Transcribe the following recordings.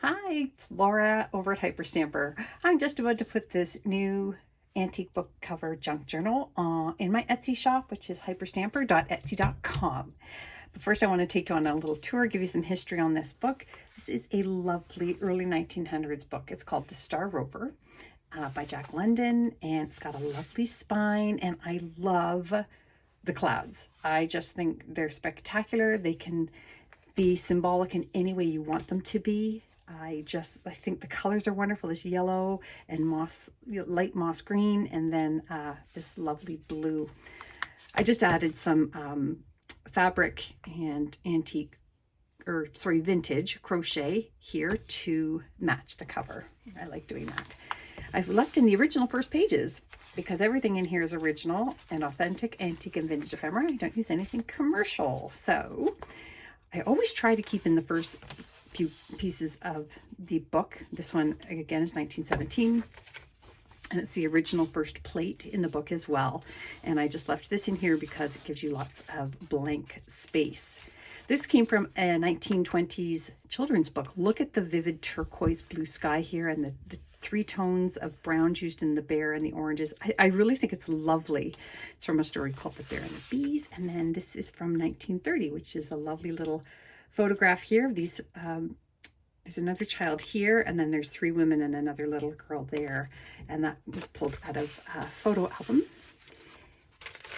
Hi, it's Laura over at Hyperstamper. I'm just about to put this new antique book cover junk journal in my Etsy shop, which is hyperstamper.etsy.com. But first I want to take you on a little tour, give you some history on this book. This is a lovely early 1900s book. It's called The Star Rover by Jack London, and it's got a lovely spine, and I love the clouds. I just think they're spectacular. They can be symbolic in any way you want them to be. I think the colors are wonderful. This yellow and light moss green, and then this lovely blue. I just added some fabric and vintage crochet here to match the cover. I like doing that. I've left in the original first pages because everything in here is original and authentic, antique and vintage ephemera. I don't use anything commercial. So I always try to keep in the first few pieces of the book. This one again is 1917, and it's the original first plate in the book as well. And I just left this in here because it gives you lots of blank space. This came from a 1920s children's book. Look at the vivid turquoise blue sky here, and the three tones of browns used in the bear and the oranges. I really think it's lovely. It's from a story called The Bear and the Bees. And then this is from 1930, which is a lovely little photograph here of these. There's another child here, and then there's three women and another little girl there. And that was pulled out of a photo album.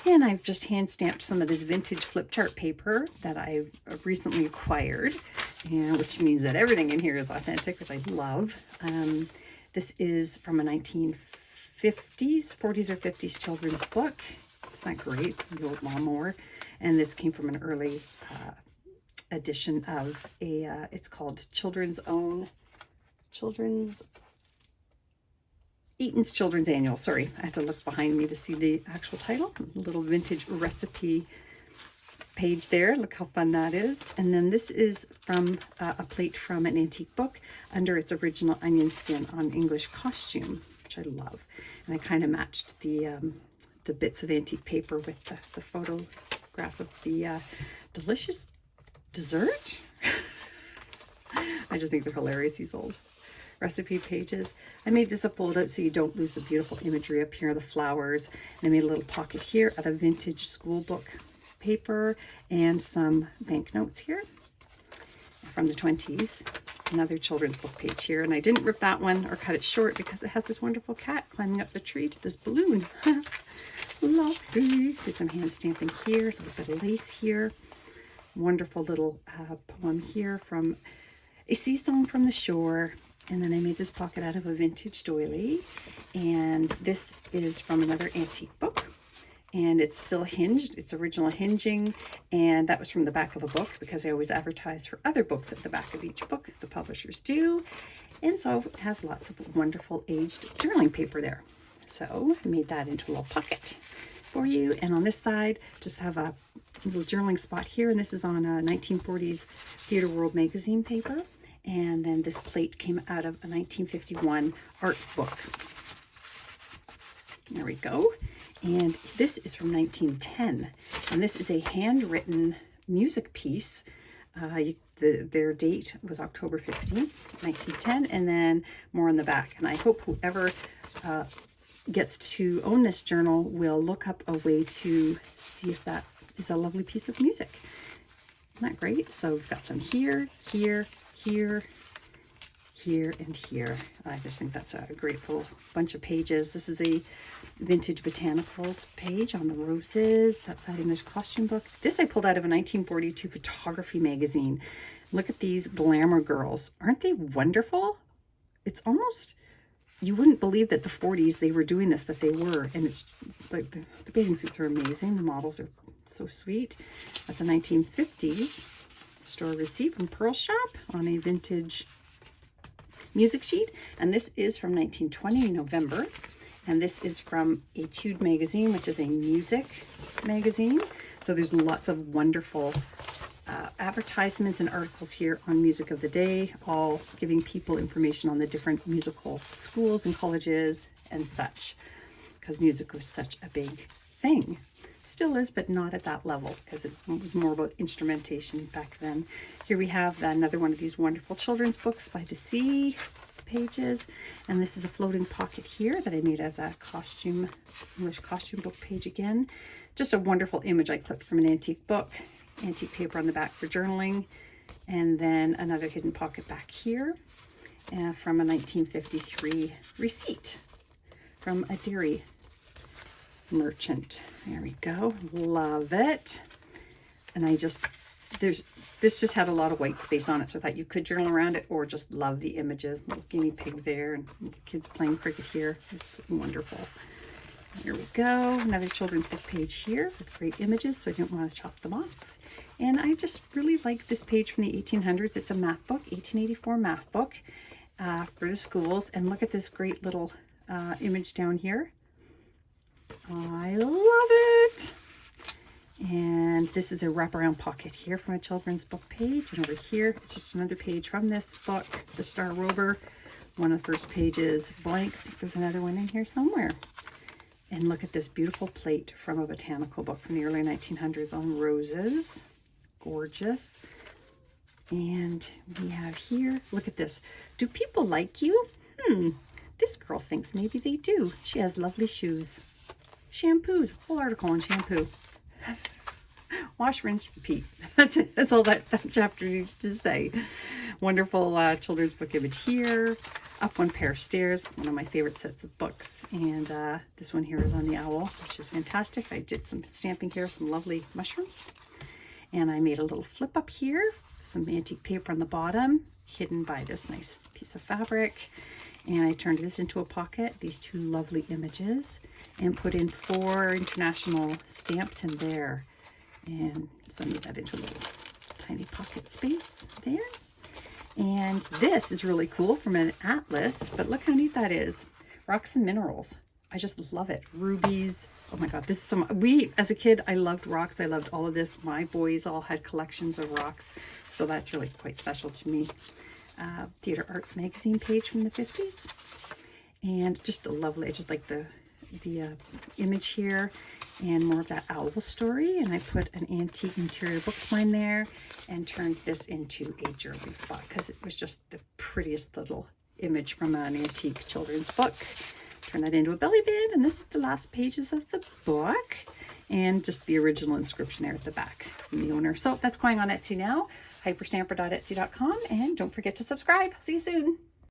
And I've just hand stamped some of this vintage flip chart paper that I've recently acquired, and which means that everything in here is authentic, which I love. This is from a 1940s or 50s children's book. It's not great, the old lawnmower. And this came from an early edition of it's called Eaton's Children's Annual. Sorry, I had to look behind me to see the actual title. A little vintage recipe page there. Look how fun that is. And then this is from a plate from an antique book under its original onion skin on English costume, which I love. And I kind of matched the bits of antique paper with the photograph of the delicious dessert. I just think they're hilarious, these old recipe pages. I made this a fold out so you don't lose the beautiful imagery up here, the flowers. And I made a little pocket here out of vintage school book paper and some banknotes here from the 20s. Another children's book page here, and I didn't rip that one or cut it short because it has this wonderful cat climbing up the tree to this balloon. Lovely. There's some hand stamping here, a little bit of lace here. Wonderful little poem here from A Sea Song from the Shore. And then I made this pocket out of a vintage doily, and this is from another antique book, and it's still hinged. It's original hinging, and that was from the back of a book because I always advertise for other books at the back of each book. The publishers do. And so it has lots of wonderful aged journaling paper there. So I made that into a little pocket for you. And on this side, just have a little journaling spot here, and this is on a 1940s Theatre World magazine paper. And then this plate came out of a 1951 art book. There we go. And this is from 1910. And this is a handwritten music piece. Their date was October 15th, 1910. And then more on the back. And I hope whoever gets to own this journal will look up a way to see if that is a lovely piece of music. Isn't that great? So we've got some here, here, here, and here. I just think that's a great little bunch of pages. This is a vintage botanicals page on the roses. That's that English costume book. This I pulled out of a 1942 photography magazine. Look at these glamour girls. Aren't they wonderful? It's almost, you wouldn't believe that the 40s they were doing this, but they were. And it's like the bathing suits are amazing. The models are so sweet. That's a 1950s store receipt from Pearl Shop on a vintage music sheet. And this is from 1920 November. And this is from Etude magazine, which is a music magazine. So there's lots of wonderful advertisements and articles here on music of the day, all giving people information on the different musical schools and colleges and such, because music was such a big thing. Still is, but not at that level because it was more about instrumentation back then. Here we have another one of these wonderful children's books by the sea pages. And this is a floating pocket here that I made out of that English costume book page again. Just a wonderful image I clipped from an antique book. Antique paper on the back for journaling. And then another hidden pocket back here from a 1953 receipt from a dairy merchant. There we go. Love it. And this just had a lot of white space on it, so I thought you could journal around it or just love the images. Little guinea pig there and the kids playing cricket here. It's wonderful. Here we go. Another children's book page here with great images, so I didn't want to chop them off. And I just really like this page from the 1800s. It's a math book, 1884 math book for the schools. And look at this great little image down here. I love it. And this is a wraparound pocket here from a children's book page. And over here, it's just another page from this book, The Star Rover. One of the first pages blank. I think there's another one in here somewhere. And look at this beautiful plate from a botanical book from the early 1900s on roses. Gorgeous. And we have here, look at this. Do people like you? This girl thinks maybe they do. She has lovely shoes. Shampoos, whole article on shampoo. Wash, rinse, repeat. That's it. That's all that chapter needs to say. Wonderful children's book image here. Up one pair of stairs, one of my favorite sets of books. And this one here is on the owl, which is fantastic. I did some stamping here, some lovely mushrooms. And I made a little flip up here, some antique paper on the bottom, hidden by this nice piece of fabric. And I turned this into a pocket, these two lovely images, and put in 4 international stamps in there. And so I made that into a little tiny pocket space there. And this is really cool from an atlas, but look how neat that is. Rocks and minerals. I just love it. Rubies. Oh my God, this is as a kid, I loved rocks. I loved all of this. My boys all had collections of rocks. So that's really quite special to me. Theater Arts magazine page from the 50s. And just a lovely, I just like the image here and more of that owl story. And I put an antique interior book spine there and turned this into a journaling spot because it was just the prettiest little image from an antique children's book. Turn that into a belly band, and this is the last pages of the book and just the original inscription there at the back from the owner. So that's going on Etsy now, hyperstamper.etsy.com, and don't forget to subscribe. See you soon.